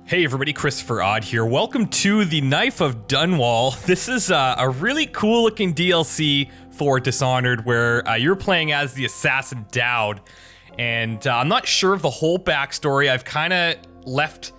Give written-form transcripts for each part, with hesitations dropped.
Hey everybody, ChristopherOdd here. Welcome to the Knife of Dunwall. This is a really cool looking DLC for Dishonored where you're playing as the assassin Daud. And I'm not sure of the whole backstory. I've kind of left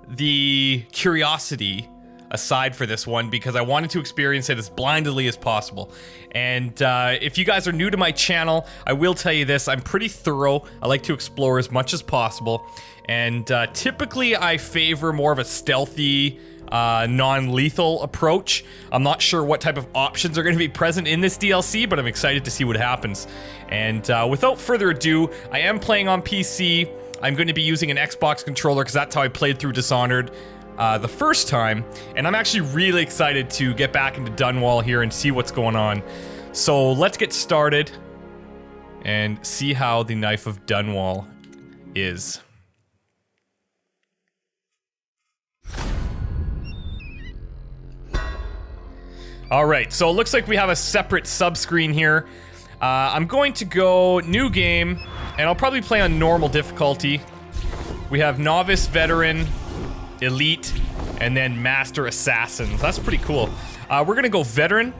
the curiosity aside for this one because I wanted to experience it as blindly as possible. And if you guys are new to my channel, I will tell you this, I'm pretty thorough. I like to explore as much as possible. And typically I favor more of a stealthy, non-lethal approach. I'm not sure what type of options are going to be present in this DLC, but I'm excited to see what happens. And without further ado, I am playing on PC. I'm going to be using an Xbox controller because that's how I played through Dishonored the first time. And I'm actually really excited to get back into Dunwall here and see what's going on. So let's get started and see how the Knife of Dunwall is. Alright, so it looks like we have a separate sub-screen here. I'm going to go new game, and I'll probably play on normal difficulty. We have novice, veteran, elite, and then master assassins. That's pretty cool. We're gonna go veteran.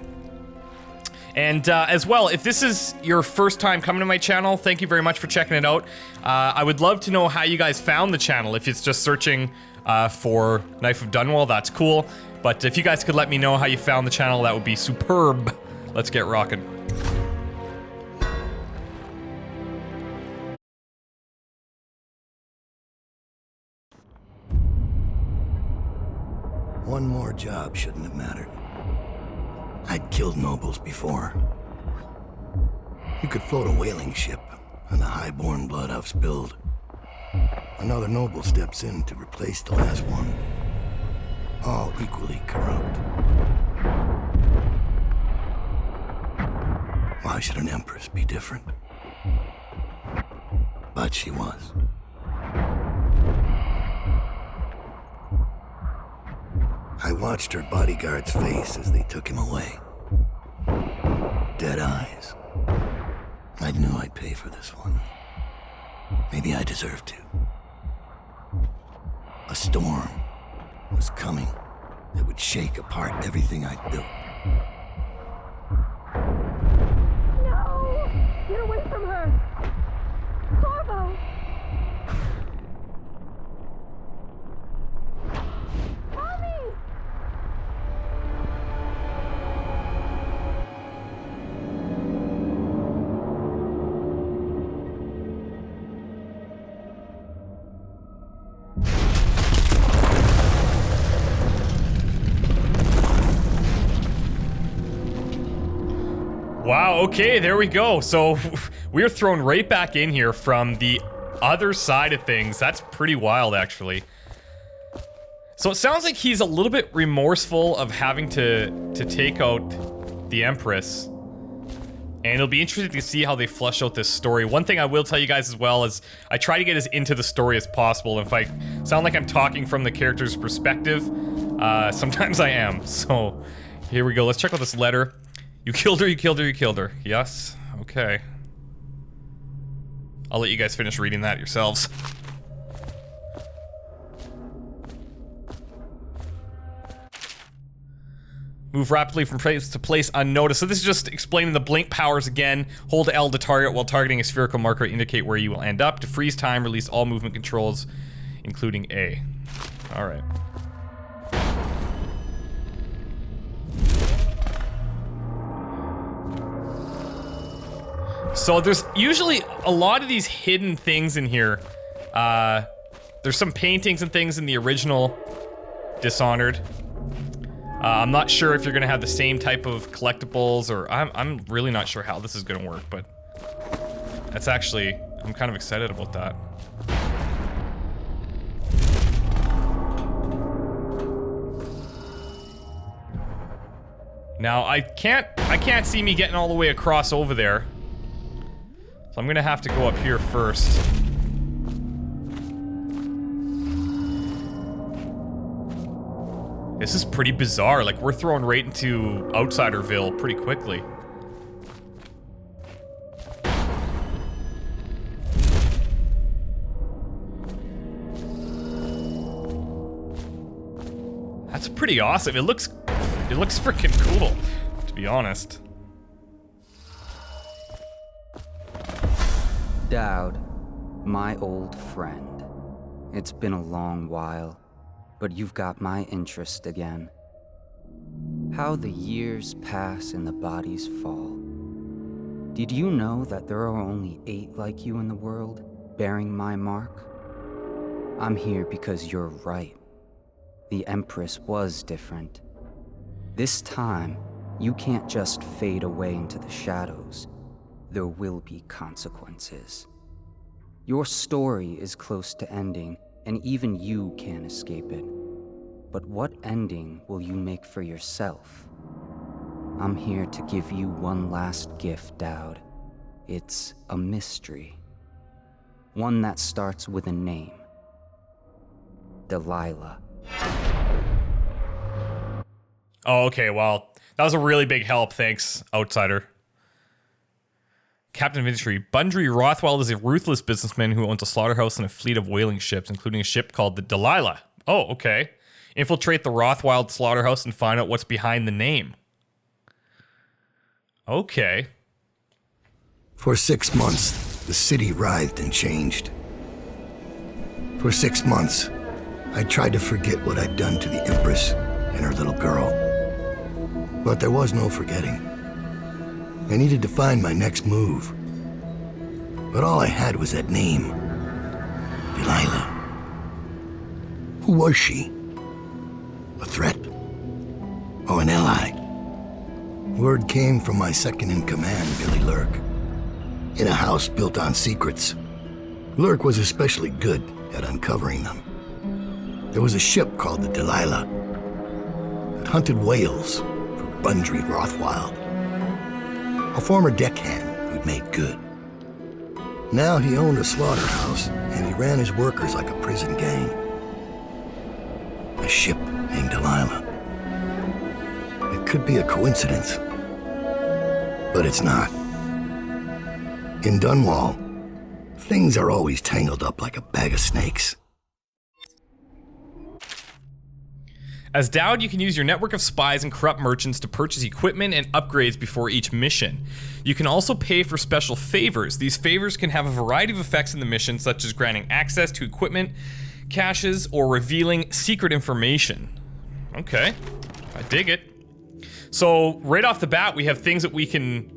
And as well, if this is your first time coming to my channel, thank you very much for checking it out. I would love to know how you guys found the channel. If it's just searching for Knife of Dunwall, that's cool. But if you guys could let me know how you found the channel, that would be superb. Let's get rocking. One more job shouldn't have mattered. I'd killed nobles before. You could float a whaling ship, and the high-born blood I've spilled. Another noble steps in to replace the last one. All equally corrupt. Why should an Empress be different? But she was. I watched her bodyguard's face as they took him away. Dead eyes. I knew I'd pay for this one. Maybe I deserved to. A storm was coming that would shake apart everything I'd built. No! Get away from her! Corvo! Help me! Wow, okay, there we go. So we're thrown right back in here from the other side of things. That's pretty wild, actually. So it sounds like he's a little bit remorseful of having to take out the Empress. And it'll be interesting to see how they flesh out this story. One thing I will tell you guys as well is I try to get as into the story as possible. And if I sound like I'm talking from the character's perspective, sometimes I am. So here we go. Let's check out this letter. You killed her, you killed her, you killed her. Yes? Okay. I'll let you guys finish reading that yourselves. Move rapidly from place to place unnoticed. So this is just explaining the blink powers again. Hold L to target while targeting a spherical marker to indicate where you will end up. To freeze time, release all movement controls, including A. Alright. So there's usually a lot of these hidden things in here. There's some paintings and things in the original Dishonored. I'm not sure if you're gonna have the same type of collectibles, or I'm really not sure how this is gonna work, but that's actually, I'm kind of excited about that. Now I can't see me getting all the way across over there. So I'm gonna have to go up here first. This is pretty bizarre, like we're thrown right into Outsiderville pretty quickly. That's pretty awesome. It looks freaking cool, to be honest. Daud, my old friend. It's been a long while, but you've got my interest again. How the years pass and the bodies fall. Did you know that there are only 8 like you in the world, bearing my mark? I'm here because you're right. The Empress was different. This time, you can't just fade away into the shadows. There will be consequences. Your story is close to ending, and even you can't escape it. But what ending will you make for yourself? I'm here to give you one last gift, Daud. It's a mystery. One that starts with a name. Delilah. Oh, okay, well, that was a really big help, thanks, outsider. Captain of Industry. Bundry Rothchild is a ruthless businessman who owns a slaughterhouse and a fleet of whaling ships, including a ship called the Delilah. Oh, okay. Infiltrate the Rothchild Slaughterhouse and find out what's behind the name. Okay. For 6 months, the city writhed and changed. For 6 months, I tried to forget what I'd done to the Empress and her little girl. But there was no forgetting. I needed to find my next move. But all I had was that name. Delilah. Who was she? A threat? Or an ally? Word came from my second-in-command, Billy Lurk. In a house built on secrets, Lurk was especially good at uncovering them. There was a ship called the Delilah that hunted whales for Bundry Rothchild. A former deckhand who'd made good. Now he owned a slaughterhouse, and he ran his workers like a prison gang. A ship named Delilah. It could be a coincidence, but it's not. In Dunwall, things are always tangled up like a bag of snakes. As Daud, you can use your network of spies and corrupt merchants to purchase equipment and upgrades before each mission. You can also pay for special favors. These favors can have a variety of effects in the mission, such as granting access to equipment, caches, or revealing secret information. Okay, I dig it. So right off the bat, we have things that we can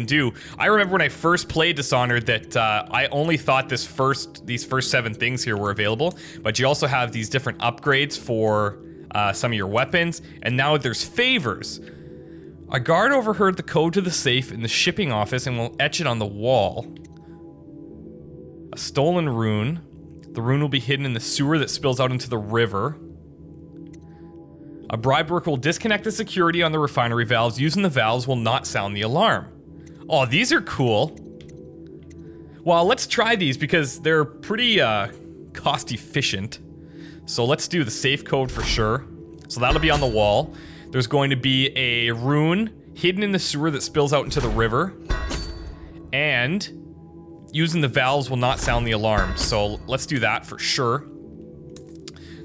do. I remember when I first played Dishonored that I only thought these first 7 things here were available, but you also have these different upgrades for some of your weapons, and now there's favors. A guard overheard the code to the safe in the shipping office and will etch it on the wall. A stolen rune. The rune will be hidden in the sewer that spills out into the river. A bribe worker will disconnect the security on the refinery valves. Using the valves will not sound the alarm. Oh, these are cool. Well, let's try these because they're pretty cost efficient. So let's do the safe code for sure. So that'll be on the wall. There's going to be a rune hidden in the sewer that spills out into the river. And using the valves will not sound the alarm. So let's do that for sure.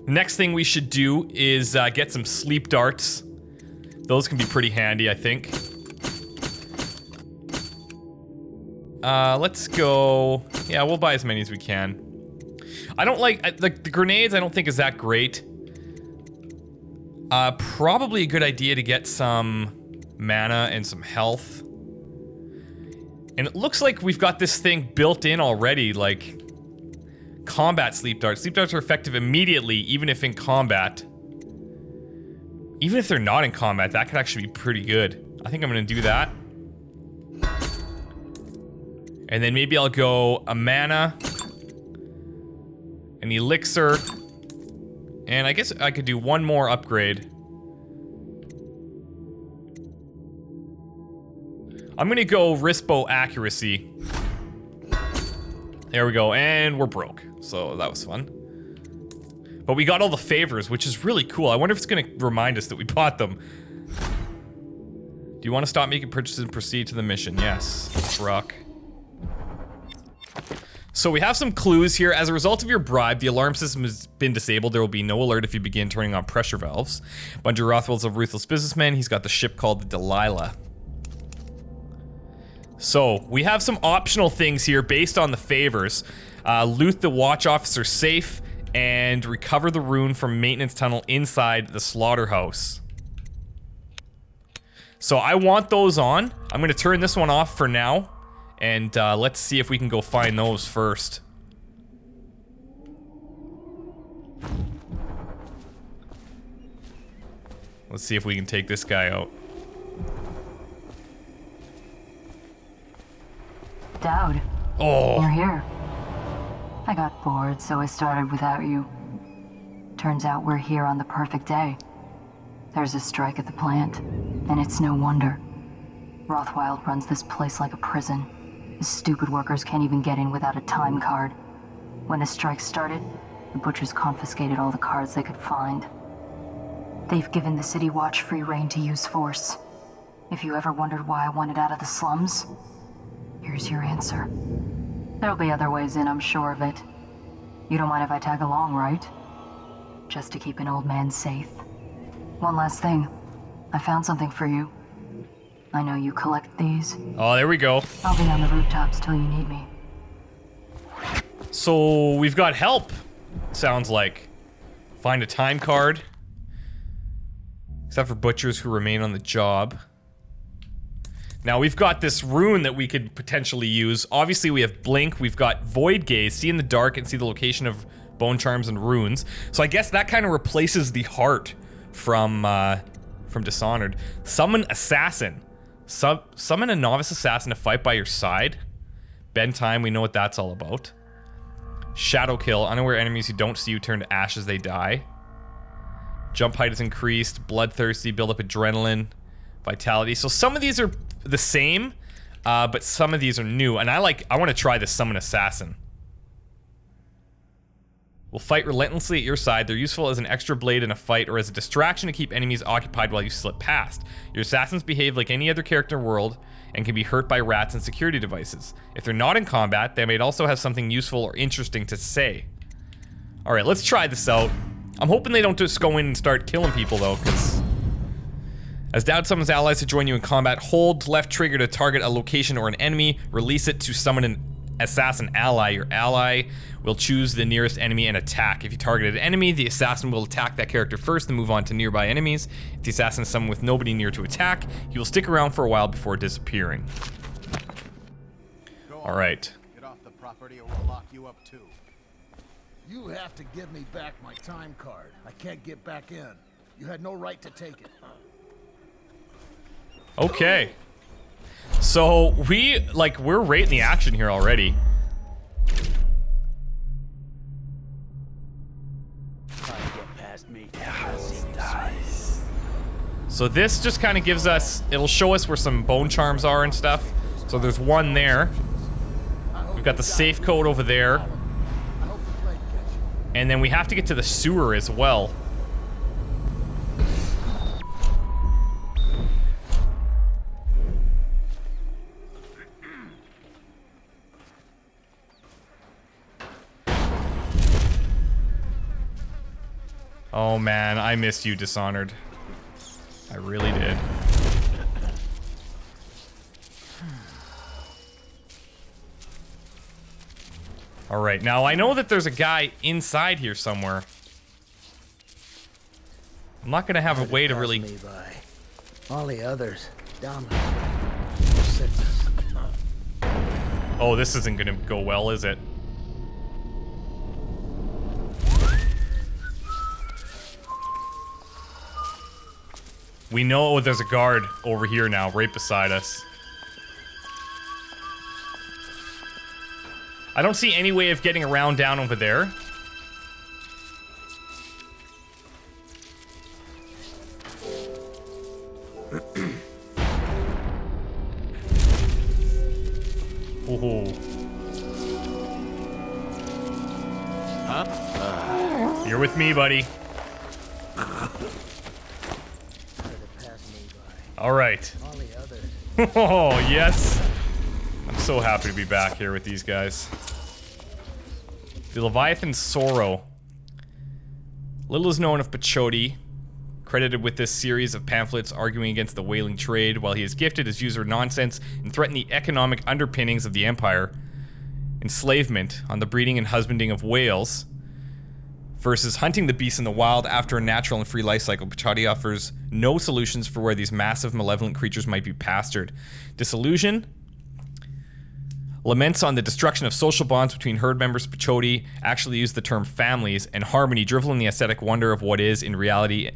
The next thing we should do is get some sleep darts. Those can be pretty handy, I think. Let's go. Yeah, we'll buy as many as we can. I don't like the grenades. I don't think is that great. Probably a good idea to get some mana and some health. And it looks like we've got this thing built in already, like combat sleep darts. Sleep darts are effective immediately, even if in combat. Even if they're not in combat, that could actually be pretty good. I think I'm gonna do that. And then maybe I'll go a mana, an elixir, and I guess I could do one more upgrade. I'm gonna go wristbow accuracy. There we go, and we're broke. So that was fun. But we got all the favors, which is really cool. I wonder if it's gonna remind us that we bought them. Do you want to stop making purchases and proceed to the mission? Yes, Brock. So we have some clues here. As a result of your bribe, the alarm system has been disabled. There will be no alert if you begin turning on pressure valves. Bunch of Rothchild's a ruthless businessman. He's got the ship called the Delilah. So we have some optional things here based on the favors. Loot the watch officer safe and recover the rune from maintenance tunnel inside the slaughterhouse. So I want those on. I'm gonna turn this one off for now. And let's see if we can go find those first. Let's see if we can take this guy out. Daud. Oh. You're here. I got bored, so I started without you. Turns out we're here on the perfect day. There's a strike at the plant, and it's no wonder. Rothchild runs this place like a prison. The stupid workers can't even get in without a time card. When the strike started, the butchers confiscated all the cards they could find. They've given the City Watch free rein to use force. If you ever wondered why I wanted out of the slums, here's your answer. There'll be other ways in, I'm sure of it. You don't mind if I tag along, right? Just to keep an old man safe. One last thing. I found something for you. I know you collect these. Oh, there we go. I'll be on the rooftops till you need me. So we've got help, sounds like. Find a time card. Except for butchers who remain on the job. Now we've got this rune that we could potentially use. Obviously we have Blink, we've got Void Gaze, see in the dark and see the location of bone charms and runes. So I guess that kind of replaces the heart from Dishonored. Summon Assassin. Summon a novice assassin to fight by your side. Bend time, we know what that's all about. Shadow kill, unaware enemies who don't see you turn to ash as they die. Jump height is increased, bloodthirsty, build up adrenaline, vitality. So some of these are the same, but some of these are new. And I want to try this Summon Assassin. Will fight relentlessly at your side. They're useful as an extra blade in a fight or as a distraction to keep enemies occupied while you slip past. Your assassins behave like any other character in the world and can be hurt by rats and security devices. If they're not in combat, they might also have something useful or interesting to say. Alright, let's try this out. I'm hoping they don't just go in and start killing people though, because... As Daud summons allies to join you in combat, hold left trigger to target a location or an enemy, release it to summon an assassin ally. Your ally will choose the nearest enemy and attack. If you target an enemy, the assassin will attack that character first and move on to nearby enemies. If the assassin is someone with nobody near to attack, he will stick around for a while before disappearing. Alright. Get off the property or we'll lock you up too. You have to give me back my time card. I can't get back in. You had no right to take it. Okay. So, we're right in the action here already. So this just kind of gives us, it'll show us where some bone charms are and stuff. So there's one there. We've got the safe code over there. And then we have to get to the sewer as well. Oh man, I missed you, Dishonored. I really did. Alright, now I know that there's a guy inside here somewhere. I'm not gonna have a way to really... Me by. All the others, down. Oh, this isn't gonna go well, is it? We know there's a guard over here now, right beside us. I don't see any way of getting around down over there. Oh. Huh? You're with me, buddy. All right. Oh, yes. I'm so happy to be back here with these guys. The Leviathan Sorrow. Little is known of Pachodi, credited with this series of pamphlets arguing against the whaling trade, while he is gifted as user nonsense and threatened the economic underpinnings of the empire. Enslavement on the breeding and husbanding of whales versus hunting the beasts in the wild after a natural and free life cycle. Pachodi offers no solutions for where these massive malevolent creatures might be pastured. Disillusion laments on the destruction of social bonds between herd members. Pachodi actually used the term families, and harmony, drivel in the aesthetic wonder of what is, in reality,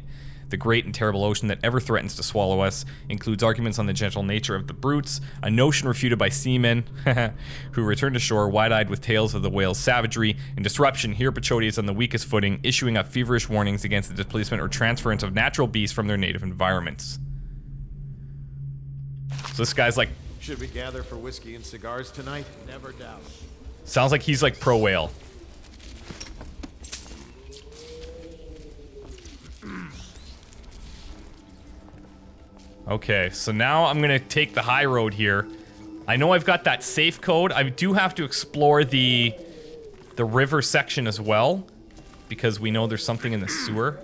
the great and terrible ocean that ever threatens to swallow us. Includes arguments on the gentle nature of the brutes, a notion refuted by seamen who return to shore wide-eyed with tales of the whale's savagery and disruption. Here Pachodi is on the weakest footing, issuing up feverish warnings against the displacement or transference of natural beasts from their native environments. So this guy's like... Should we gather for whiskey and cigars tonight? Never doubt. Sounds like he's like pro-whale. Okay, so now I'm gonna take the high road here. I know I've got that safe code. I do have to explore the river section as well, because we know there's something in the sewer.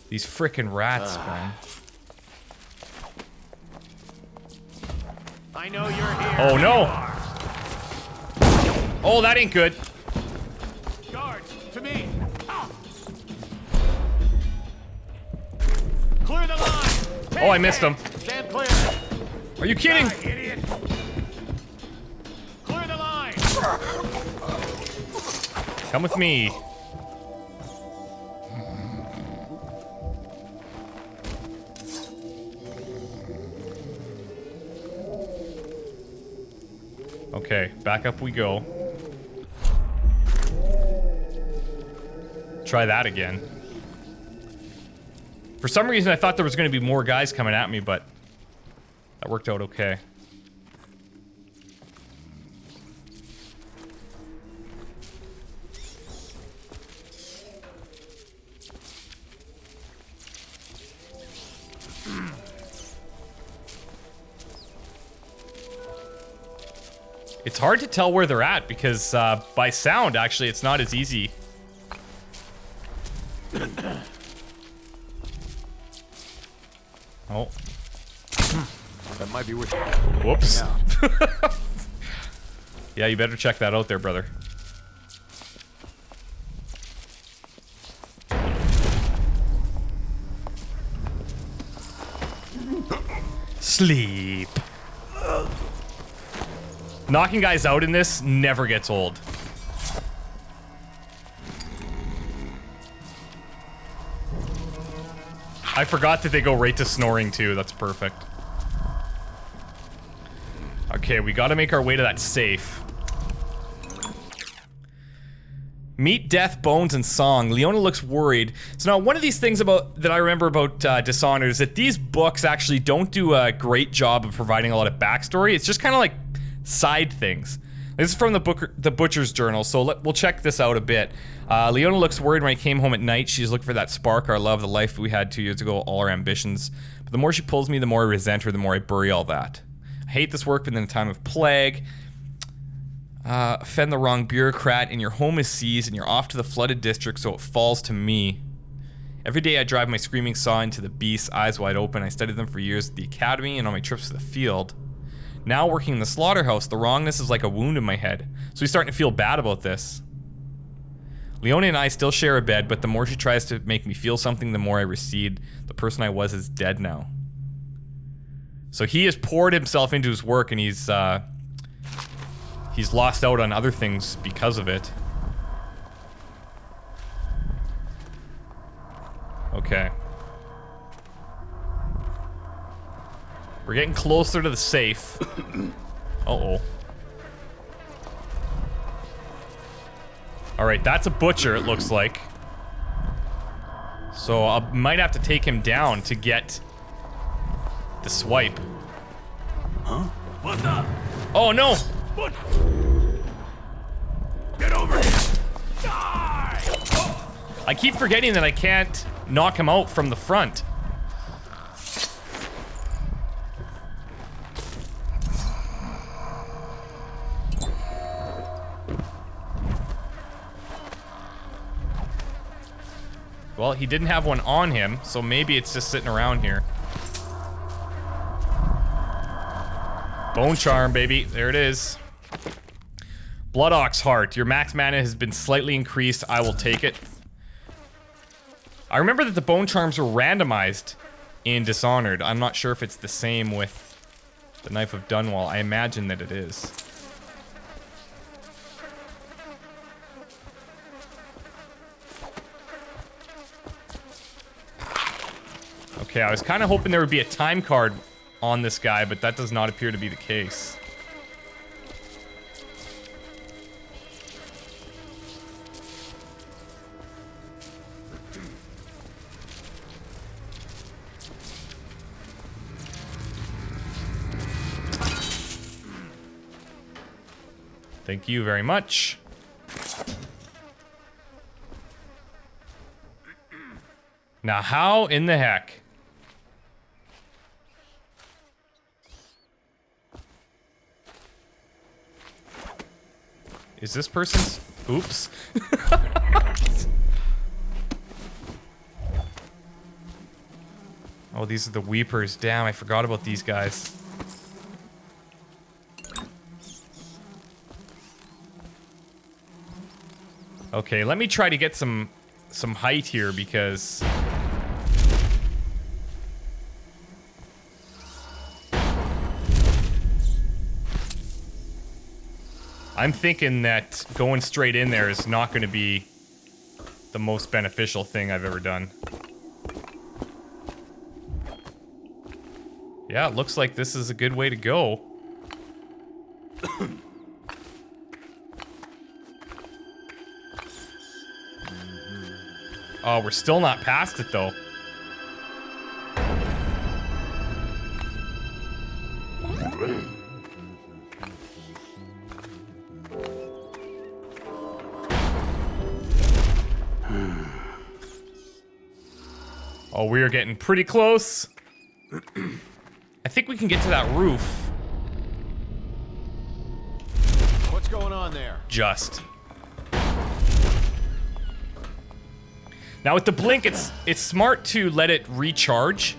These frickin' rats, man. I know you're here. Oh no! Oh, that ain't good. Guards, to me. Clear the line. Oh, I missed him. Stand clear. Are you kidding? Die, idiot. Clear the line. Come with me. Okay, back up we go. Try that again. For some reason, I thought there was going to be more guys coming at me, but that worked out okay. It's hard to tell where they're at because by sound, actually, it's not as easy. Oh. That might be worth. Whoops. Yeah. Yeah, you better check that out there, brother. Sleep. Knocking guys out in this never gets old. I forgot that they go right to snoring too. That's perfect. Okay, we gotta make our way to that safe. Meat, Death, Bones, and Song. Leona looks worried. So now, one of these things that I remember about Dishonored is that these books actually don't do a great job of providing a lot of backstory. It's just kind of like side things. This is from the Butcher's Journal, so we'll check this out a bit. Leona looks worried when I came home at night. She's looking for that spark, our love, the life we had 2 years ago, all our ambitions. But the more she pulls me, the more I resent her, the more I bury all that. I hate this work, but in a time of plague, offend the wrong bureaucrat, and your home is seized, and you're off to the flooded district, so it falls to me. Every day I drive my screaming saw into the beasts, eyes wide open. I studied them for years at the academy and on my trips to the field. Now working in the slaughterhouse, the wrongness is like a wound in my head. So he's starting to feel bad about this. Leona and I still share a bed, but the more she tries to make me feel something, the more I recede. The person I was is dead now. So he has poured himself into his work, and he's lost out on other things because of it. Okay. We're getting closer to the safe. Uh-oh. Alright, that's a butcher, it looks like. So I might have to take him down to get the swipe. Huh? What the? Oh, no! What? Get over here! Die! I keep forgetting that I can't knock him out from the front. Well, he didn't have one on him, so maybe it's just sitting around here. Bone charm, baby. There it is. Blood Ox Heart. Your max mana has been slightly increased. I will take it. I remember that the bone charms were randomized in Dishonored. I'm not sure if it's the same with the Knife of Dunwall. I imagine that it is. Okay, I was kind of hoping there would be a time card on this guy, but that does not appear to be the case. Thank you very much. Now, how in the heck? Is this person's... Oops. Oh, these are the Weepers. Damn, I forgot about these guys. Okay, let me try to get some height here because... I'm thinking that going straight in there is not going to be the most beneficial thing I've ever done. Yeah, it looks like this is a good way to go. Oh, we're still not past it, though. Oh, we are getting pretty close. I think we can get to that roof. What's going on there? Just. Now with the blink, it's smart to let it recharge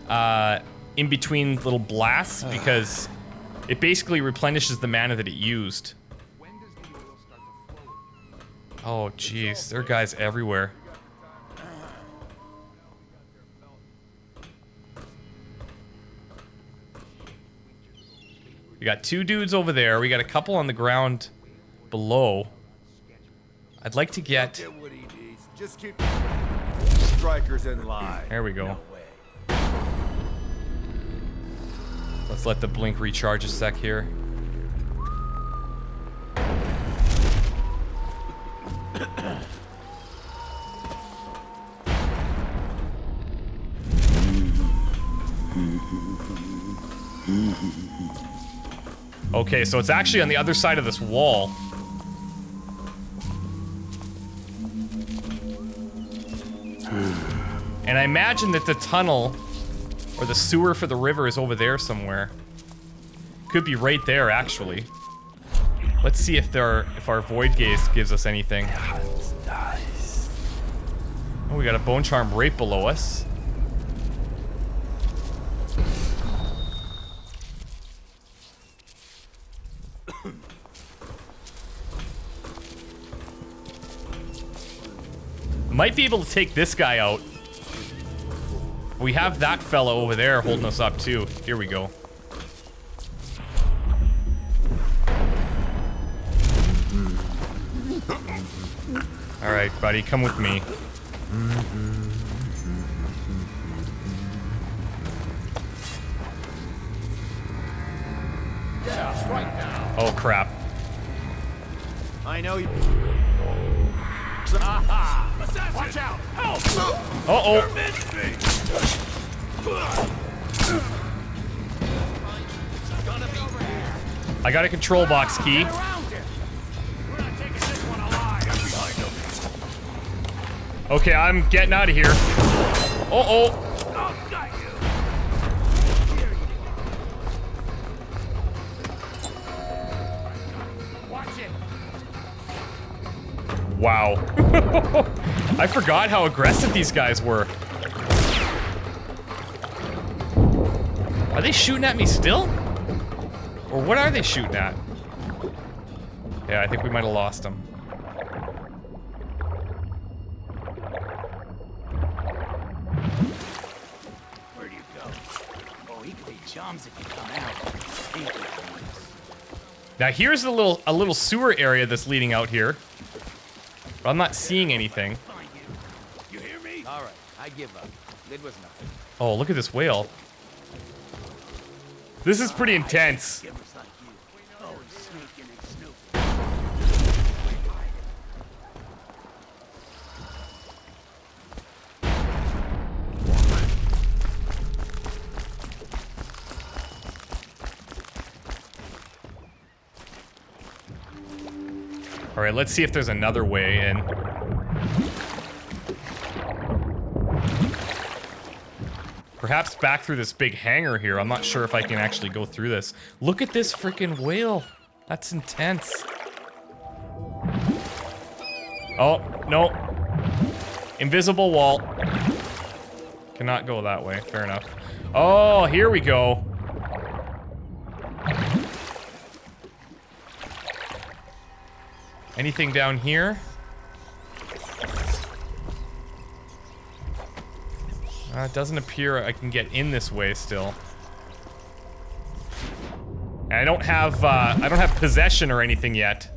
in between little blasts because it basically replenishes the mana that it used. Oh jeez, there are guys everywhere. We got two dudes over there. We got a couple on the ground below. I'd like to get... Just keep strikers in line. There we go. Let's let the blink recharge a sec here. Okay, so it's actually on the other side of this wall. And I imagine that the tunnel or the sewer for the river is over there somewhere. Could be right there, actually. Let's see if our void gaze gives us anything. Oh, we got a bone charm right below us. Might be able to take this guy out. We have that fella over there holding us up too. Here we go. Alright, buddy, come with me. Yeah, strike now. Oh crap. I know you. Aha! Watch out! Help! Uh-oh. I got a control box key. Okay, I'm getting out of here. Uh-oh. Wow. I forgot how aggressive these guys were. Are they shooting at me still? Or what are they shooting at? Yeah, I think we might have lost them. Where do you go? Oh, he could be chums if you come out. Now here's a little sewer area that's leading out here. But I'm not seeing anything. You hear me? All right, I give up. It was nothing. Oh, look at this whale. This is pretty intense. All right, let's see if there's another way in. Perhaps back through this big hangar here. I'm not sure if I can actually go through this. Look at this freaking whale. That's intense. Oh, no. Invisible wall. Cannot go that way. Fair enough. Oh, here we go. Anything down here? It doesn't appear I can get in this way still. And I don't have possession or anything yet.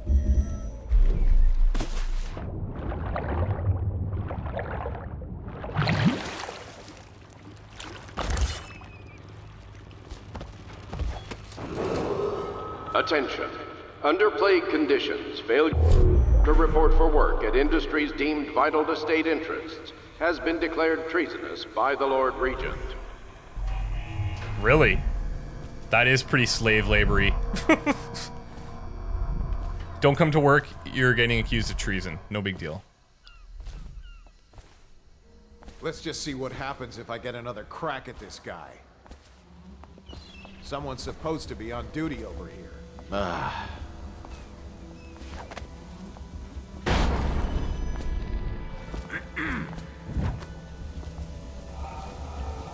Attention. Under plague conditions, failure to report for work at industries deemed vital to state interests has been declared treasonous by the Lord Regent. Really? That is pretty slave labory. Don't come to work, you're getting accused of treason. No big deal. Let's just see what happens if I get another crack at this guy. Someone's supposed to be on duty over here.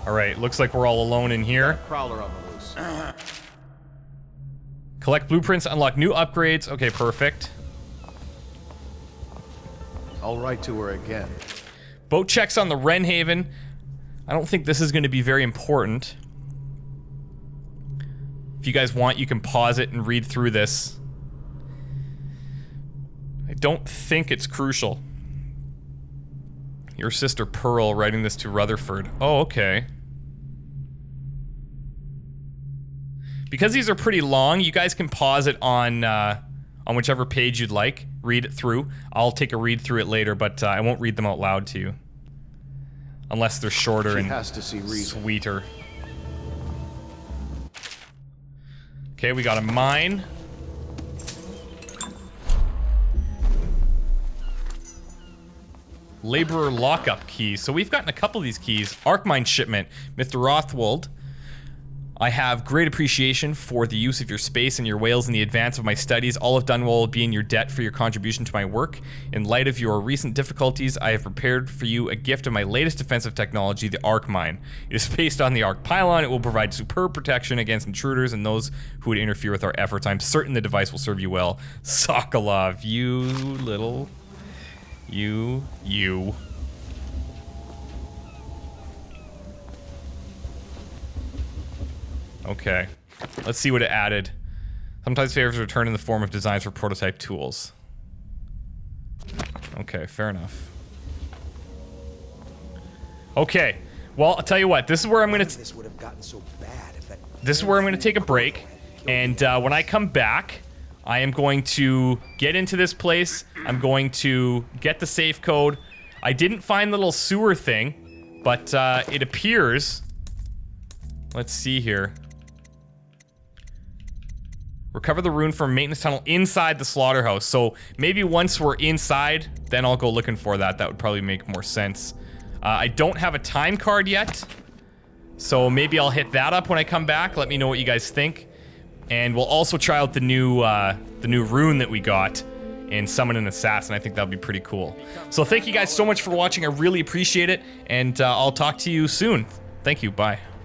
Alright, looks like we're all alone in here. Prowler on the loose. Collect blueprints, unlock new upgrades. Okay, perfect. I'll write to her again. Boat checks on the Wrenhaven. I don't think this is going to be very important. If you guys want, you can pause it and read through this. I don't think it's crucial. Your sister Pearl writing this to Rutherford. Oh, okay. Because these are pretty long, you guys can pause it on whichever page you'd like. Read it through. I'll take a read through it later, but I won't read them out loud to you. Unless they're shorter and has to see reason. Sweeter. Okay, we got a mine. Laborer lockup keys. So we've gotten a couple of these keys. Arc mine shipment. Mr. Rothchild, I have great appreciation for the use of your space and your whales in the advance of my studies. All of Dunwall will be in your debt for your contribution to my work. In light of your recent difficulties, I have prepared for you a gift of my latest defensive technology, the Arc Mine. It is based on the Arc Pylon. It will provide superb protection against intruders and those who would interfere with our efforts. I'm certain the device will serve you well. Sokolov, you little... You. Okay. Let's see what it added. Sometimes favors return in the form of designs for prototype tools. Okay, fair enough. Okay. Well, I'll tell you what. This is where I'm gonna. This is where I'm gonna take a break, and when I come back, I am going to get into this place. I'm going to get the safe code. I didn't find the little sewer thing, but it appears. Let's see here. Recover the rune from maintenance tunnel inside the slaughterhouse. So maybe once we're inside, then I'll go looking for that. That would probably make more sense. I don't have a time card yet, so maybe I'll hit that up when I come back. Let me know what you guys think. And we'll also try out the new rune that we got and summon an assassin. I think that would be pretty cool. So thank you guys so much for watching. I really appreciate it, and I'll talk to you soon. Thank you. Bye.